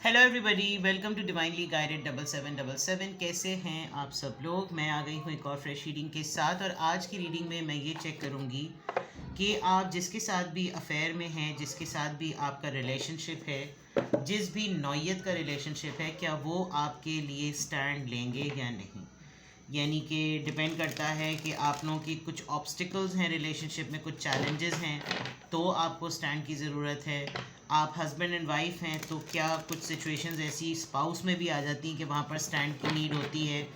Hello everybody, welcome to divinely guided 7777। कैसे हैं आप सब लोग। मैं आ गई हूँ एक और फ्रेश रीडिंग के साथ। और आज की रीडिंग में मैं ये चेक करूँगी कि आप जिसके साथ भी अफेयर में हैं, जिसके साथ भी आपका रिलेशनशिप है, जिस भी नौयत का रिलेशनशिप है, क्या वो आपके लिए स्टैंड लेंगे या नहीं। यानी कि डिपेंड करता है कि आप लोगों की कुछ ऑब्स्टिकल्स हैं रिलेशनशिप में, कुछ चैलेंजेस हैं, तो आपको स्टैंड की ज़रूरत है। आप हस्बैंड एंड वाइफ हैं तो क्या कुछ सिचुएशंस ऐसी स्पाउस में भी आ जाती हैं कि वहाँ पर स्टैंड की नीड होती है,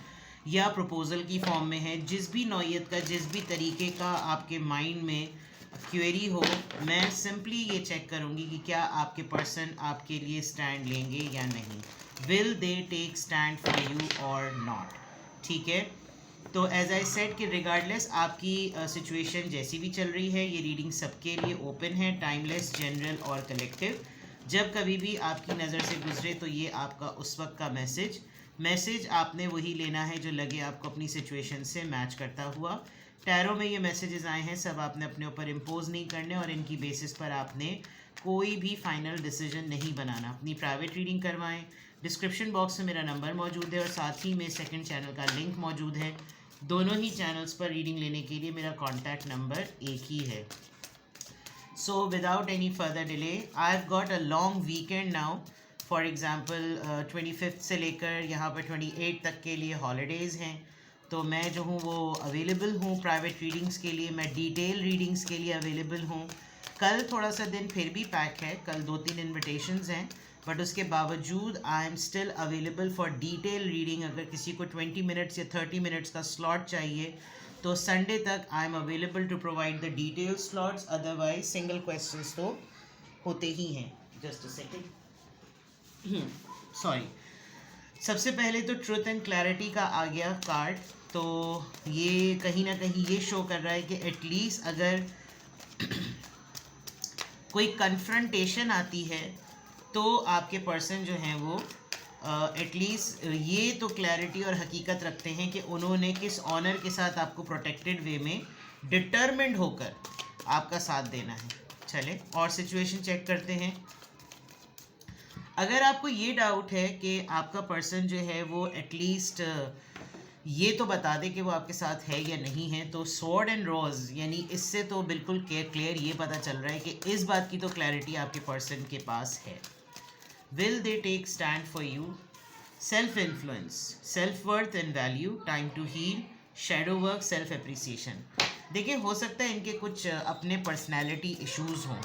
या प्रपोज़ल की फॉर्म में है। जिस भी नौयत का, जिस भी तरीके का आपके माइंड में क्वेरी हो, मैं सिंपली ये चेक करूँगी कि क्या आपके पर्सन आपके लिए स्टैंड लेंगे या नहीं। Will they take stand for you और नॉट। ठीक है। तो एज आई सेड कि रिगार्डलेस आपकी सिचुएशन जैसी भी चल रही है, ये रीडिंग सबके लिए ओपन है, टाइमलेस, जनरल और कलेक्टिव। जब कभी भी आपकी नज़र से गुजरे तो ये आपका उस वक्त का मैसेज आपने वही लेना है जो लगे आपको अपनी सिचुएशन से मैच करता हुआ। टैरो में ये मैसेजेस आए हैं, सब आपने अपने ऊपर इम्पोज नहीं करने और इनकी बेसिस पर आपने कोई भी फाइनल डिसीजन नहीं बनाना। अपनी प्राइवेट रीडिंग करवाएं। डिस्क्रिप्शन बॉक्स में मेरा नंबर मौजूद है और साथ ही में सेकंड चैनल का लिंक मौजूद है। दोनों ही चैनल्स पर रीडिंग लेने के लिए मेरा कॉन्टैक्ट नंबर एक ही है। So without any further delay, I have got a long weekend now. For example 25 से लेकर यहाँ पर 28 तक के लिए हॉलीडेज़ हैं, तो मैं जो हूँ वो अवेलेबल हूँ प्राइवेट रीडिंग्स के लिए, मैं डिटेल रीडिंग्स के लिए अवेलेबल हूँ। कल थोड़ा सा दिन फिर भी पैक है, कल 2-3 इन्विटेशंस हैं, बट उसके बावजूद I am still available for detail reading. अगर किसी को 20 मिनट्स या 30 मिनट्स का स्लॉट चाहिए तो संडे तक I am available to provide the detail slots. Otherwise single questions तो होते ही हैं। Just a second, sorry. सबसे पहले तो ट्रुथ एंड क्लैरिटी का आ गया कार्ड। तो ये कहीं ना कहीं ये शो कर रहा है कि एटलीस्ट अगर कोई कन्फ्रंटेशन आती है तो आपके पर्सन जो हैं वो एटलीस्ट ये तो क्लैरिटी और हकीकत रखते हैं कि उन्होंने किस ऑनर के साथ आपको प्रोटेक्टेड वे में डिटर्मिन्ड होकर आपका साथ देना है। चले और सिचुएशन चेक करते हैं। अगर आपको ये डाउट है कि आपका पर्सन जो है वो एटलीस्ट ये तो बता दे कि वो आपके साथ है या नहीं है, तो स्वॉर्ड एंड रोज, यानी इससे तो बिल्कुल क्लियर ये पता चल रहा है कि इस बात की तो क्लैरिटी आपके पर्सन के पास है। Will they take stand for you. Self influence, self worth and value, time to heal, shadow work, self appreciation. देखिए, हो सकता है इनके कुछ अपने पर्सनैलिटी इश्यूज हों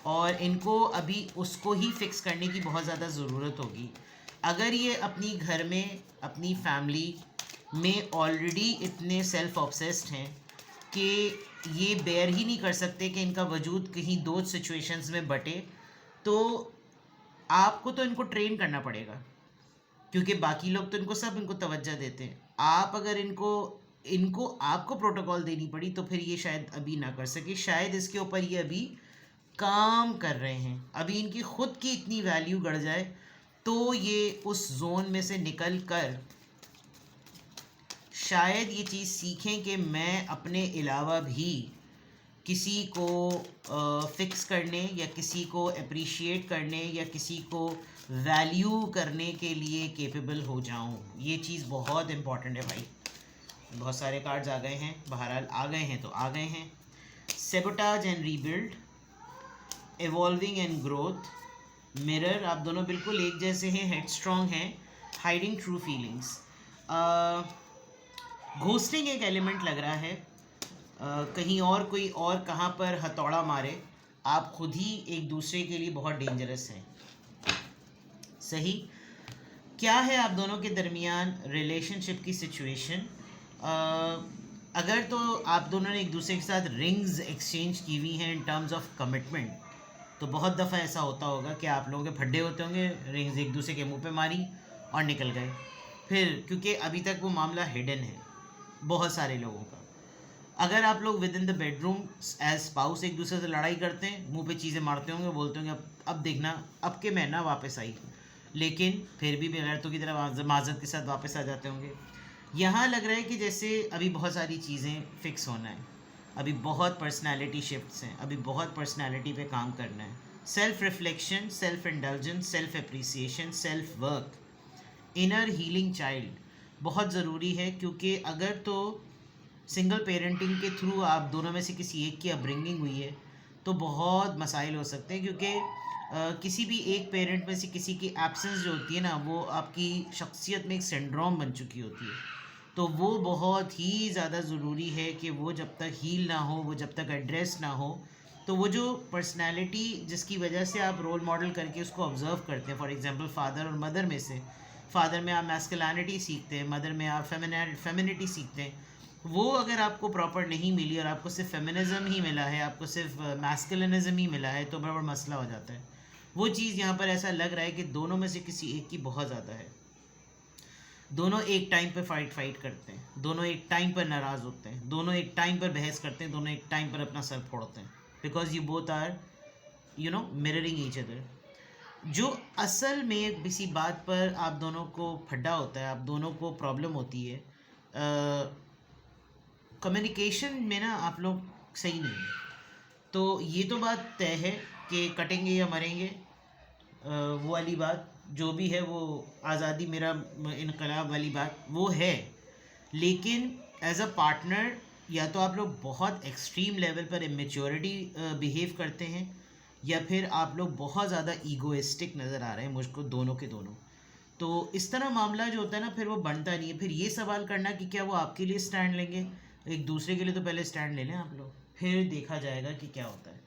और इनको अभी उसको ही फिक्स करने की बहुत ज़्यादा ज़रूरत होगी। अगर ये अपनी घर में, अपनी फैमिली में ऑलरेडी इतने सेल्फ ऑब्सेस्ड हैं कि ये बेयर ही नहीं कर सकते कि इनका वजूद कहीं दो सिचुएशंस में बटे, तो आपको तो इनको ट्रेन करना पड़ेगा, क्योंकि बाकी लोग तो इनको सब इनको तवज्जो देते हैं। आप अगर इनको इनको आपको प्रोटोकॉल देनी पड़ी तो फिर ये शायद अभी ना कर सके। शायद इसके ऊपर ये अभी काम कर रहे हैं, अभी इनकी खुद की इतनी वैल्यू बढ़ जाए तो ये उस जोन में से निकल कर शायद ये चीज़ सीखें कि मैं अपने अलावा भी किसी को फिक्स करने या किसी को अप्रिशिएट करने या किसी को वैल्यू करने के लिए केपेबल हो जाऊं। ये चीज़ बहुत इम्पॉर्टेंट है भाई। बहुत सारे कार्ड्स आ गए हैं, बहरहाल आ गए हैं तो आ गए हैं। Sabotage and rebuild, evolving and growth, mirror, आप दोनों बिल्कुल एक जैसे हैं, हेड स्ट्रॉन्ग हैं, हाइडिंग ट्रू फीलिंग्स। घोस्टिंग एक एलिमेंट लग रहा है। कहीं और कोई और कहाँ पर हथौड़ा मारे, आप खुद ही एक दूसरे के लिए बहुत डेंजरस हैं। सही। क्या है आप दोनों के दरमियान रिलेशनशिप की सिचुएशन? अगर तो आप दोनों ने एक दूसरे के साथ रिंग्स एक्सचेंज की हुई हैं इन टर्म्स ऑफ कमिटमेंट, तो बहुत दफ़ा ऐसा होता होगा कि आप लोगों के फड्डे होते होंगे, रिंग्स एक दूसरे के मुंह पे मारी और निकल गए। फिर क्योंकि अभी तक वो मामला हिडन है बहुत सारे लोगों का। अगर आप लोग within the bedroom as spouse एक दूसरे से लड़ाई करते हैं, मुंह पे चीज़ें मारते होंगे, बोलते होंगे अब देखना, अब के मैं ना वापस आई, लेकिन फिर भी बेगैरतों की तरह माजत के साथ वापस आ जाते होंगे। यहाँ लग रहा है कि जैसे अभी बहुत सारी चीज़ें फिक्स होना है, अभी बहुत पर्सनैलिटी शिफ्ट्स हैं, अभी बहुत पर्सनैलिटी पे काम करना है। Self reflection, self indulgence, self appreciation, self work, inner healing child बहुत ज़रूरी है, क्योंकि अगर तो सिंगल पेरेंटिंग के थ्रू आप दोनों में से किसी एक की अपब्रिंगिंग हुई है तो बहुत मसाइल हो सकते हैं, क्योंकि किसी भी एक पेरेंट में से किसी की एब्सेंस जो होती है ना, वो आपकी शख्सियत में एक सिंड्रोम बन चुकी होती है। तो वो बहुत ही ज़्यादा ज़रूरी है कि वो जब तक हील ना हो, वो जब तक एड्रेस ना हो, तो वो जो पर्सनैलिटी जिसकी वजह से आप रोल मॉडल करके उसको ऑब्ज़र्व करते हैं, फॉर एग्ज़ाम्पल फादर और मदर में से, फादर में आप मैस्कुलिनिटी सीखते हैं, मदर में आप फेमिनिटी सीखते हैं, वो अगर आपको प्रॉपर नहीं मिली और आपको सिर्फ फेमिनिज़म ही मिला है, आपको सिर्फ मैस्कुलिनिज़म ही मिला है, तो बड़ा मसला हो जाता है। वो चीज़ यहाँ पर ऐसा लग रहा है कि दोनों में से किसी एक की बहुत ज़्यादा है। दोनों एक टाइम पर फाइट करते हैं, दोनों एक टाइम पर नाराज़ होते हैं, दोनों एक टाइम पर बहस करते हैं, दोनों एक टाइम पर अपना सर फोड़ते हैं, because you both are mirroring each other. जो असल में किसी बात पर आप दोनों को फड्डा होता है, आप दोनों को प्रॉब्लम होती है, कम्युनिकेशन में ना आप लोग सही नहीं है। तो ये तो बात तय है कि कटेंगे या मरेंगे, वो वाली बात जो भी है, वो आज़ादी मेरा इनकलाब वाली बात वो है। लेकिन एज अ पार्टनर या तो आप लोग बहुत एक्सट्रीम लेवल पर इमेच्योरिटी बिहेव करते हैं, या फिर आप लोग बहुत ज़्यादा ईगोइस्टिक नज़र आ रहे हैं मुझको, दोनों के दोनों। तो इस तरह मामला जो होता है ना, फिर वो बनता नहीं है। फिर ये सवाल करना कि क्या वो आपके लिए स्टैंड लेंगे, एक दूसरे के लिए तो पहले स्टैंड ले लें आप लोग, फिर देखा जाएगा कि क्या होता है।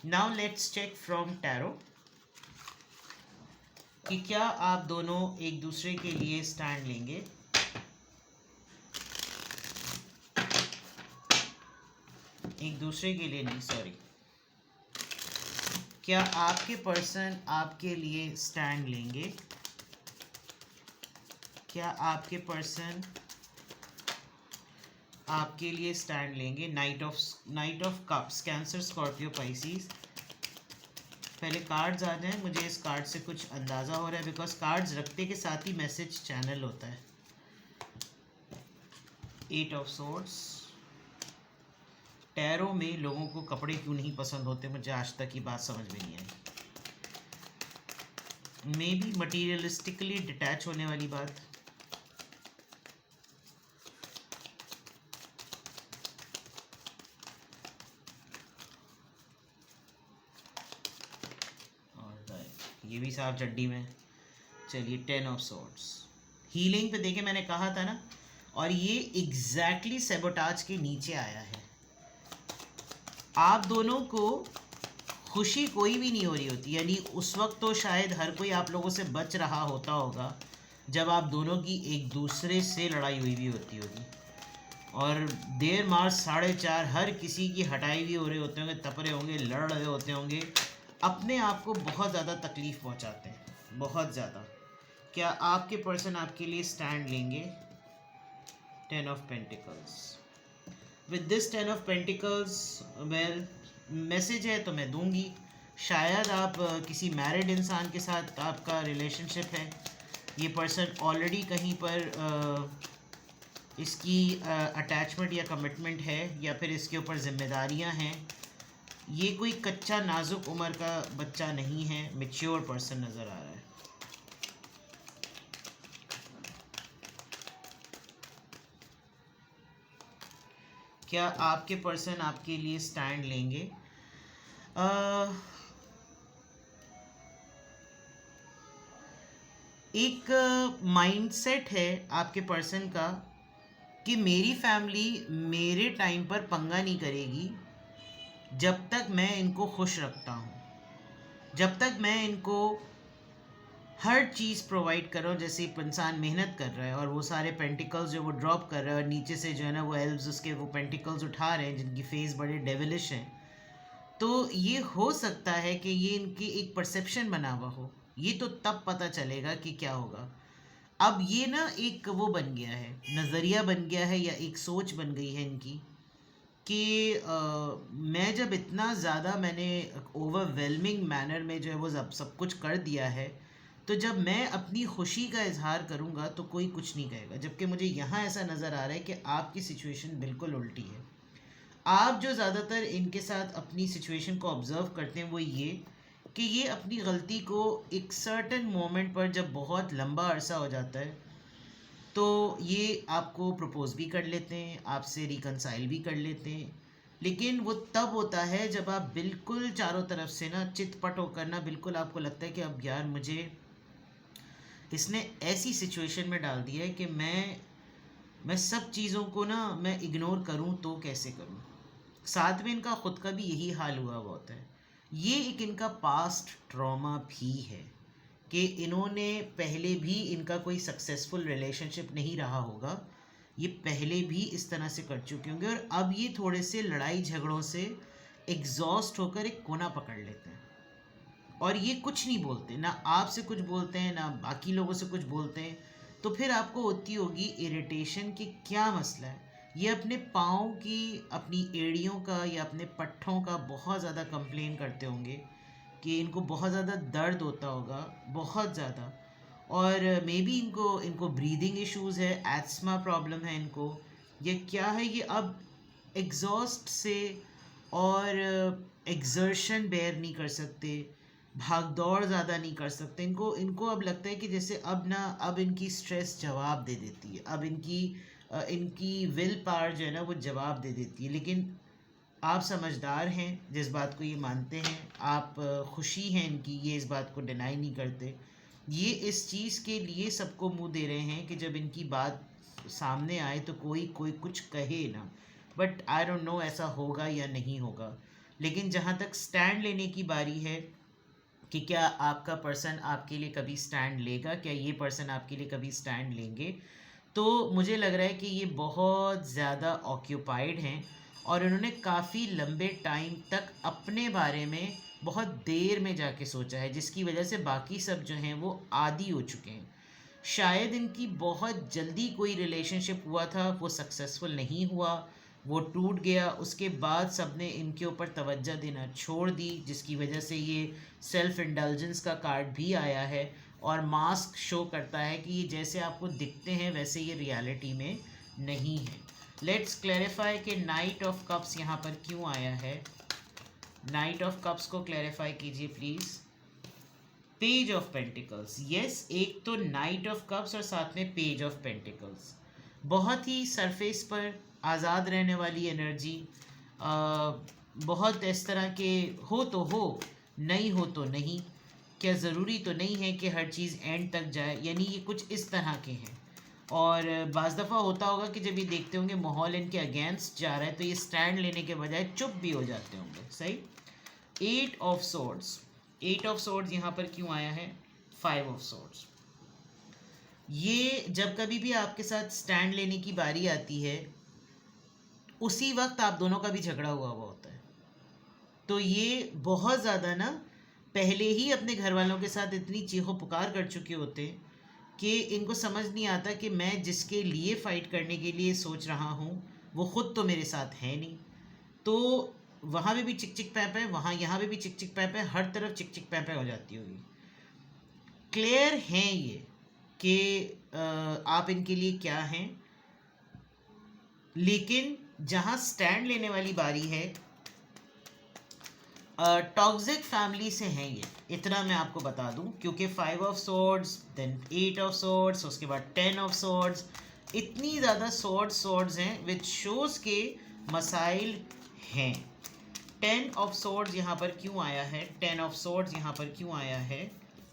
Now let's check from tarot कि क्या आप दोनों एक दूसरे के लिए स्टैंड लेंगे। एक दूसरे के लिए नहीं, सॉरी, क्या आपके पर्सन आपके लिए स्टैंड लेंगे? क्या आपके पर्सन आपके लिए स्टैंड लेंगे? Night of cups, cancer, Scorpio, Pisces. पहले कार्ड्स आ जाएं, मुझे इस कार्ड से कुछ अंदाज़ा हो रहा है, बिकॉज कार्ड्स रखते के साथ ही मैसेज चैनल होता है। 8 ऑफ सोर्ड्स। टैरो में लोगों को कपड़े क्यों नहीं पसंद होते, मुझे आज तक की बात समझ में नहीं आई। मे बी मटीरियलिस्टिकली डिटैच होने वाली बात। ये भी साफ चड्डी में। चलिए 10 ऑफ सोर्ड्स। हीलिंग पे देखे मैंने कहा था ना, और ये एग्जैक्टली सैबोटाज के नीचे आया है। आप दोनों को खुशी कोई भी नहीं हो रही होती, यानी उस वक्त तो शायद हर कोई आप लोगों से बच रहा होता होगा जब आप दोनों की एक दूसरे से लड़ाई हुई भी होती होगी, और देर मार्च 4:30 हर किसी की हटाई भी हो रहे होते होंगे, तपरे होंगे, लड़ रहे होते होंगे, अपने आप को बहुत ज़्यादा तकलीफ़ पहुंचाते हैं, बहुत ज़्यादा। क्या आपके पर्सन आपके लिए स्टैंड लेंगे? 10 of pentacles. With this 10 of pentacles, well, message है तो मैं दूंगी। शायद आप किसी मैरिड इंसान के साथ आपका रिलेशनशिप है, ये पर्सन ऑलरेडी कहीं पर इसकी अटैचमेंट या कमिटमेंट है, या फिर इसके ऊपर जिम्मेदारियां हैं। ये कोई कच्चा नाजुक उम्र का बच्चा नहीं है, मैच्योर पर्सन नज़र आ रहा है। क्या आपके पर्सन आपके लिए स्टैंड लेंगे? एक माइंडसेट है आपके पर्सन का कि मेरी फैमिली मेरे टाइम पर पंगा नहीं करेगी जब तक मैं इनको खुश रखता हूँ, जब तक मैं इनको हर चीज़ प्रोवाइड कर रहा हूँ। जैसे इंसान मेहनत कर रहा है और वो सारे पेंटिकल्स जो वो ड्रॉप कर रहा है, और नीचे से जो है ना वो एल्व्स उसके वो पेंटिकल्स उठा रहे हैं जिनकी फेस बड़े डेविलिश हैं, तो ये हो सकता है कि ये इनकी एक परसेप्शन बना हुआ हो। ये तो तब पता चलेगा कि क्या होगा। अब ये ना एक वो बन गया है, नज़रिया बन गया है, या एक सोच बन गई है इनकी कि मैं जब इतना ज़्यादा मैंने ओवरवेलमिंग मैनर में जो है वो सब कुछ कर दिया है, तो जब मैं अपनी खुशी का इजहार करूँगा तो कोई कुछ नहीं कहेगा। जबकि मुझे यहाँ ऐसा नज़र आ रहा है कि आपकी सिचुएशन बिल्कुल उल्टी है। आप जो ज़्यादातर इनके साथ अपनी सिचुएशन को ऑब्ज़र्व करते हैं वो ये कि ये अपनी गलती को एक सर्टेन मोमेंट पर जब बहुत लंबा अरसा हो जाता है तो ये आपको प्रपोज़ भी कर लेते हैं, आपसे रिकंसाइल भी कर लेते हैं, लेकिन वो तब होता है जब आप बिल्कुल चारों तरफ से ना चितपट होकर ना बिल्कुल आपको लगता है कि अब यार मुझे इसने ऐसी सिचुएशन में डाल दिया है कि मैं सब चीज़ों को ना मैं इग्नोर करूं तो कैसे करूं। साथ में इनका ख़ुद का भी यही हाल हुआ होता है। ये एक इनका पास्ट ट्रॉमा भी है कि इन्होंने पहले भी इनका कोई सक्सेसफुल रिलेशनशिप नहीं रहा होगा, ये पहले भी इस तरह से कर चुके होंगे और अब ये थोड़े से लड़ाई झगड़ों से एग्जॉस्ट होकर एक कोना पकड़ लेते हैं और ये कुछ नहीं बोलते, ना आपसे कुछ बोलते हैं ना बाकी लोगों से कुछ बोलते हैं। तो फिर आपको होती होगी इरिटेशन कि क्या मसला है। ये अपने पाँव की, अपनी एड़ियों का या अपने पट्ठों का बहुत ज़्यादा कंप्लेन करते होंगे कि इनको बहुत ज़्यादा दर्द होता होगा, बहुत ज़्यादा। और मे बी इनको इनको ब्रीदिंग इश्यूज़ है, एस्थमा प्रॉब्लम है इनको, ये क्या है, ये अब एग्जॉस्ट से और एग्जर्शन बेयर नहीं कर सकते, भाग दौड़ ज़्यादा नहीं कर सकते। इनको इनको अब लगता है कि जैसे अब इनकी स्ट्रेस जवाब दे देती है, अब इनकी विल पावर जो है ना वो जवाब दे देती है। लेकिन आप समझदार हैं, जिस बात को ये मानते हैं, आप खुशी हैं इनकी, ये इस बात को डिनाई नहीं करते। ये इस चीज़ के लिए सबको मुंह दे रहे हैं कि जब इनकी बात सामने आए तो कोई कोई कुछ कहे ना। बट आई डोंट नो ऐसा होगा या नहीं होगा। लेकिन जहाँ तक स्टैंड लेने की बारी है कि क्या आपका पर्सन आपके लिए कभी स्टैंड लेगा, क्या ये पर्सन आपके लिए कभी स्टैंड लेंगे, तो मुझे लग रहा है कि ये बहुत ज़्यादा ऑक्यूपाइड हैं और इन्होंने काफ़ी लंबे टाइम तक अपने बारे में बहुत देर में जाके सोचा है, जिसकी वजह से बाकी सब जो हैं वो आदी हो चुके हैं। शायद इनकी बहुत जल्दी कोई रिलेशनशिप हुआ था, वो सक्सेसफुल नहीं हुआ, वो टूट गया, उसके बाद सब ने इनके ऊपर तवज्जो देना छोड़ दी, जिसकी वजह से ये सेल्फ इंडल्जेंस का कार्ड भी आया है और मास्क शो करता है कि ये जैसे आपको दिखते हैं वैसे ये रियलिटी में नहीं है। लेट्स क्लैरिफाई कि नाइट ऑफ कप्स यहाँ पर क्यों आया है। नाइट ऑफ कप्स को क्लैरिफाई कीजिए please. Page of pentacles, yes, एक तो नाइट ऑफ कप्स और साथ में पेज ऑफ पेंटिकल्स। बहुत ही सरफेस पर आज़ाद रहने वाली एनर्जी, बहुत इस तरह के हो तो हो, नहीं हो तो नहीं, क्या ज़रूरी तो नहीं है कि हर चीज़ एंड तक जाए, यानी ये कुछ इस तरह के हैं। और बाज़ दफ़ा होता होगा कि जब ये देखते होंगे माहौल इनके अगेंस्ट जा रहा है तो ये स्टैंड लेने के बजाय चुप भी हो जाते होंगे, सही। 8 ऑफ सोर्ड्स, 8 ऑफ सोर्ड्स यहाँ पर क्यों आया है। 5 ऑफ सोर्ड्स, ये जब कभी भी आपके साथ स्टैंड लेने की बारी आती है उसी वक्त आप दोनों का भी झगड़ा हुआ होता है। तो ये बहुत ज़्यादा ना पहले ही अपने घर वालों के साथ इतनी चीखो पुकार कर चुके होते हैं कि इनको समझ नहीं आता कि मैं जिसके लिए फ़ाइट करने के लिए सोच रहा हूँ वो ख़ुद तो मेरे साथ है नहीं। तो वहाँ पे भी चिक चिक पैप है, वहाँ यहाँ पे भी चिक चिक पैप है, हर तरफ चिक चिक पैप हो जाती होगी। क्लियर हैं ये कि आप इनके लिए क्या हैं, लेकिन जहाँ स्टैंड लेने वाली बारी है टॉक्सिक फैमिली से हैं ये, इतना मैं आपको बता दूं, क्योंकि 5 of swords, then 8 of swords, उसके बाद 10 ऑफ सोर्ड्स, इतनी ज़्यादा सोर्ड्स हैं विच शोज़ के मसाइल हैं। 10 ऑफ सोर्ड्स यहाँ पर क्यों आया है, 10 ऑफ सोर्ड्स यहाँ पर क्यों आया है।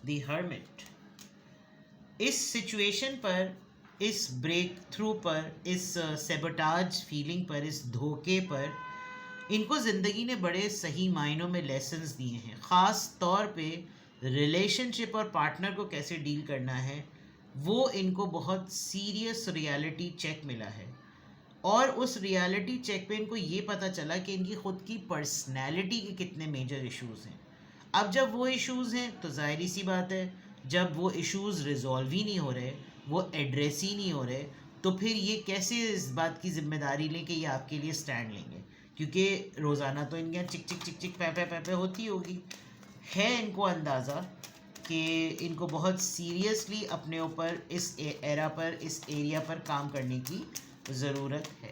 द हर्मिट, इस सिचुएशन पर, इस ब्रेक थ्रू पर, इस सेबोटाज फीलिंग पर, इस धोखे पर इनको ज़िंदगी ने बड़े सही मायनों में लेसन्स दिए हैं। ख़ास तौर पे रिलेशनशिप और पार्टनर को कैसे डील करना है वो इनको बहुत सीरियस रियलिटी चेक मिला है। और उस रियलिटी चेक पे इनको ये पता चला कि इनकी ख़ुद की पर्सनैलिटी के कितने मेजर इश्यूज़ हैं। अब जब वो इश्यूज़ हैं तो ज़ाहिर सी बात है, जब वो इश्यूज़ रिजॉल्व ही नहीं हो रहे, वो एड्रेस ही नहीं हो रहे, तो फिर ये कैसे इस बात की ज़िम्मेदारी लें कि ये आपके लिए स्टैंड लेंगे, क्योंकि रोज़ाना तो इनके चिक चिक चिक चिक पैपे होती होगी। है इनको अंदाज़ा कि इनको बहुत सीरियसली अपने ऊपर इस एरा पर, इस एरिया पर काम करने की ज़रूरत है।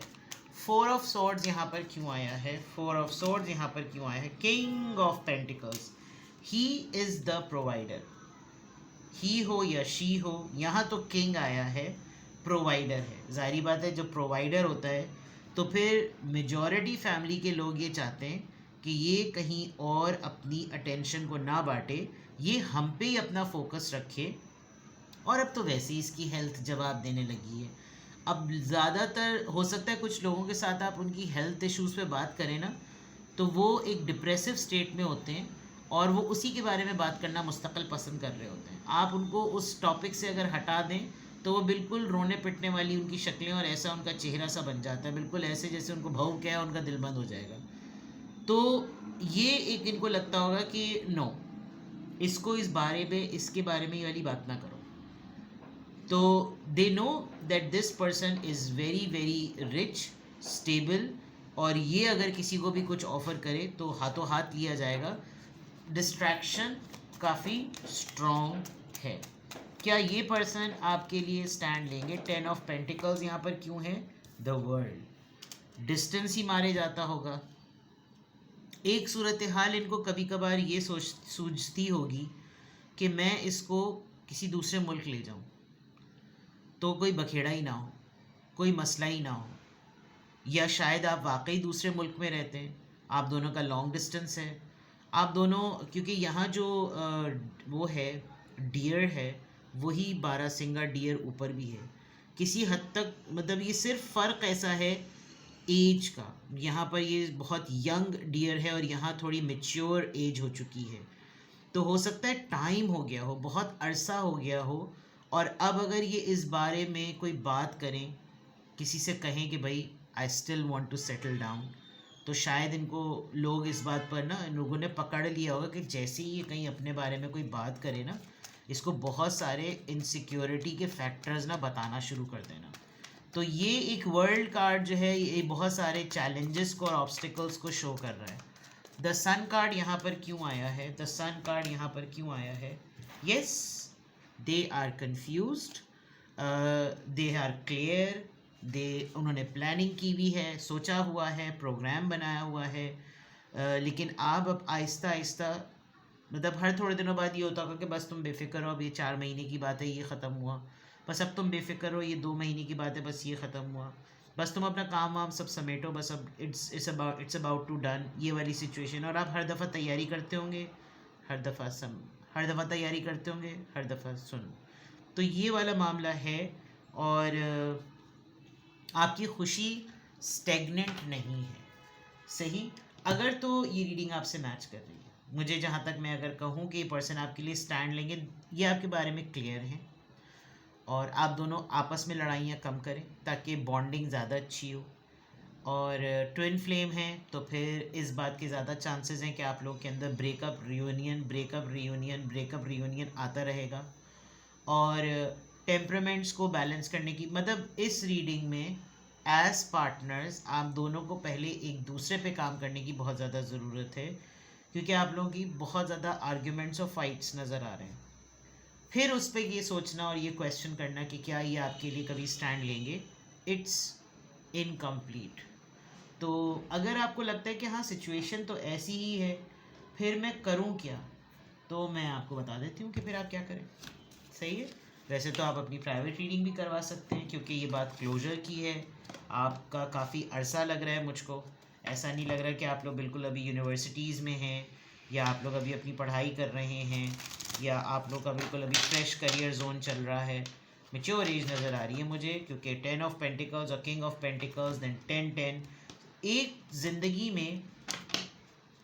4 ऑफ सोर्ड्स यहाँ पर क्यों आया है, 4 ऑफ सोर्ड्स यहाँ पर क्यों आया है। King of Pentacles, he is the provider, he हो या शी हो, यहाँ तो किंग आया है, प्रोवाइडर है। ज़ाहिर बात है जब प्रोवाइडर होता है तो फिर मेजॉरिटी फैमिली के लोग ये चाहते हैं कि ये कहीं और अपनी अटेंशन को ना बांटे, ये हम पे ही अपना फोकस रखे। और अब तो वैसे ही इसकी हेल्थ जवाब देने लगी है। अब ज़्यादातर हो सकता है कुछ लोगों के साथ आप उनकी हेल्थ इश्यूज़ पे बात करें ना, तो वो एक डिप्रेसिव स्टेट में होते हैं और वो उसी के बारे में बात करना मुस्तकिल पसंद कर रहे होते हैं। आप उनको उस टॉपिक से अगर हटा दें तो वो बिल्कुल रोने पिटने वाली उनकी शक्लें और ऐसा उनका चेहरा सा बन जाता है, बिल्कुल ऐसे जैसे उनको भाव क्या है, उनका दिल बंद हो जाएगा। तो ये एक इनको लगता होगा कि नो, इसको इस बारे में, इसके बारे में ये वाली बात ना करो। तो they know that this person is very very rich, stable, और ये अगर किसी को भी कुछ ऑफ़र करे तो हाथों हाथ लिया जाएगा। डिस्ट्रैक्शन काफ़ी स्ट्रॉन्ग है। क्या ये पर्सन आपके लिए स्टैंड लेंगे? 10 ऑफ पेंटिकल्स यहाँ पर क्यों है? The world. डिस्टेंस ही मारे जाता होगा। एक सूरत हाल इनको कभी कभार ये सूझती होगी कि मैं इसको किसी दूसरे मुल्क ले जाऊं तो कोई बखेड़ा ही ना हो, कोई मसला ही ना हो। या शायद आप वाकई दूसरे मुल्क में रहते हैं, आप दोनों का लॉन्ग डिस्टेंस है, आप दोनों, क्योंकि यहाँ जो वो है डियर है, वही बारहसिंगा डियर ऊपर भी है किसी हद तक। मतलब ये सिर्फ फ़र्क ऐसा है एज का, यहाँ पर ये बहुत यंग डियर है और यहाँ थोड़ी मेच्योर एज हो चुकी है। तो हो सकता है टाइम हो गया हो, बहुत अरसा हो गया हो, और अब अगर ये इस बारे में कोई बात करें, किसी से कहें कि भाई I still want to settle down, तो शायद इनको लोग इस बात पर ना, इन लोगों ने पकड़ लिया होगा कि जैसे ही ये कहीं अपने बारे में कोई बात करे ना, इसको बहुत सारे इनसिक्योरिटी के फैक्टर्स ना बताना शुरू कर देना। तो ये एक वर्ल्ड कार्ड जो है ये बहुत सारे चैलेंजेस को और ऑब्स्टिकल्स को शो कर रहा है। द सन कार्ड यहाँ पर क्यों आया है? द सन कार्ड यहाँ पर क्यों आया है? Yes, they are confused, they are clear, उन्होंने प्लानिंग की हुई है, सोचा हुआ है, प्रोग्राम बनाया हुआ है, लेकिन आप अब आहिस्ता आहिस्ता, मतलब हर थोड़े दिनों बाद ये होता होगा कि बस तुम बेफिक्र हो, अब ये 4 महीने की बात है, ये ख़त्म हुआ, बस अब तुम बेफिक्र हो, ये 2 महीने की बात है, बस ये ख़त्म हुआ, बस तुम अपना काम वाम सब समेटो, बस अब इट्स अबाउट टू डन, ये वाली सिचुएशन। और आप हर दफ़ा तैयारी करते होंगे, हर दफ़ा तैयारी करते होंगे, हर दफ़ा सुन, तो ये वाला मामला है। और आपकी खुशी स्टेगनेंट नहीं है, सही। अगर तो ये रीडिंग आपसे मैच कर रही है, मुझे जहाँ तक मैं अगर कहूँ कि ये पर्सन आपके लिए स्टैंड लेंगे, ये आपके बारे में क्लियर हैं, और आप दोनों आपस में लड़ाइयाँ कम करें ताकि बॉन्डिंग ज़्यादा अच्छी हो। और ट्विन फ्लेम हैं तो फिर इस बात के ज़्यादा चांसेस हैं कि आप लोग के अंदर ब्रेकअप रियूनियन आता रहेगा। और टेम्परामेंट्स को बैलेंस करने की, मतलब इस रीडिंग में एज पार्टनर्स आप दोनों को पहले एक दूसरे पे काम करने की बहुत ज़्यादा ज़रूरत है, क्योंकि आप लोगों की बहुत ज़्यादा आर्ग्यूमेंट्स और फाइट्स नज़र आ रहे हैं। फिर उस पर ये सोचना और ये क्वेश्चन करना कि क्या ये आपके लिए कभी स्टैंड लेंगे, इट्स इनकम्प्लीट। तो अगर आपको लगता है कि हाँ सिचुएशन तो ऐसी ही है, फिर मैं करूँ क्या, तो मैं आपको बता देती हूँ कि फिर आप क्या करें। सही है। वैसे तो आप अपनी प्राइवेट रीडिंग भी करवा सकते हैं, क्योंकि ये बात क्लोजर की है। आपका काफ़ी अरसा लग रहा है मुझको, ऐसा नहीं लग रहा कि आप लोग बिल्कुल अभी यूनिवर्सिटीज़ में हैं, या आप लोग अभी अपनी पढ़ाई कर रहे हैं, या आप लोग का बिल्कुल अभी फ्रेश करियर जोन चल रहा है। मेच्योर एज नज़र आ रही है मुझे, क्योंकि 10 ऑफ पेंटिकल्स और किंग ऑफ पेंटिकल्स, देन 10 एक ज़िंदगी में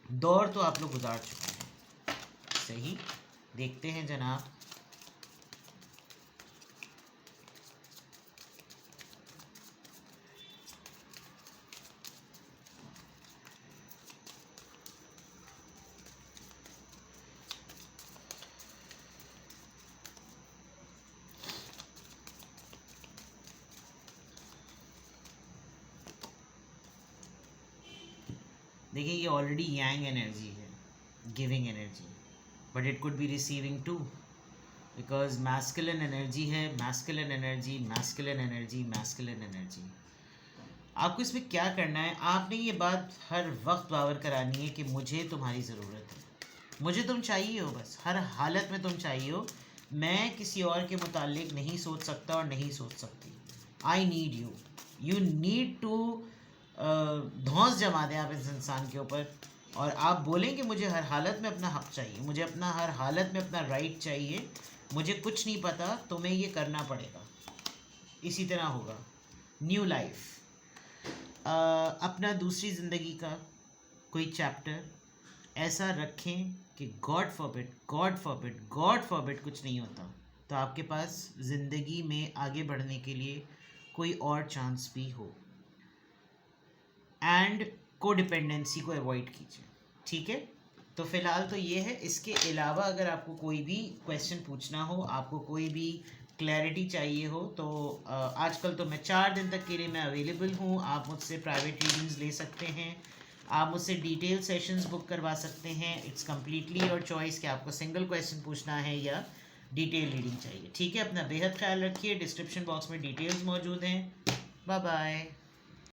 दौर तो आप लोग गुजार चुके हैं। सही, देखते हैं जनाब। देखिए ये ऑलरेडी यांग एनर्जी है, giving energy, but it could be receiving too, because masculine energy है, masculine energy, masculine energy, masculine energy. आपको इसमें क्या करना है, आपने ये बात हर वक्त बावर करानी है कि मुझे तुम्हारी ज़रूरत है, मुझे तुम चाहिए हो, बस हर हालत में तुम चाहिए हो। मैं किसी और के मुतालिक नहीं सोच सकता और नहीं सोच सकती। I need you, you need to धौंस जमा दें आप इस इंसान के ऊपर, और आप बोलें कि मुझे हर हालत में अपना हक चाहिए, मुझे अपना हर हालत में अपना राइट चाहिए, मुझे कुछ नहीं पता, तुम्हें ये करना पड़ेगा। इसी तरह होगा न्यू लाइफ। अपना दूसरी ज़िंदगी का कोई चैप्टर ऐसा रखें कि God forbid, God forbid, God forbid कुछ नहीं होता, तो आपके पास ज़िंदगी में आगे बढ़ने के लिए कोई और चांस भी हो। एंड कोडिपेंडेंसी को अवॉइड कीजिए, ठीक है। तो फ़िलहाल तो ये है। इसके अलावा अगर आपको कोई भी क्वेश्चन पूछना हो, आपको कोई भी क्लैरिटी चाहिए हो, तो आजकल तो मैं 4 दिन तक के लिए मैं अवेलेबल हूँ। आप मुझसे प्राइवेट रीडिंग्स ले सकते हैं, आप मुझसे डिटेल सेशंस बुक करवा सकते हैं। इट्स कम्प्लीटली योर चॉइस कि आपको सिंगल क्वेश्चन पूछना है या डिटेल रीडिंग चाहिए, ठीक है। अपना बेहद ख्याल रखिए। डिस्क्रिप्शन बॉक्स में डिटेल्स मौजूद हैं। Bye bye.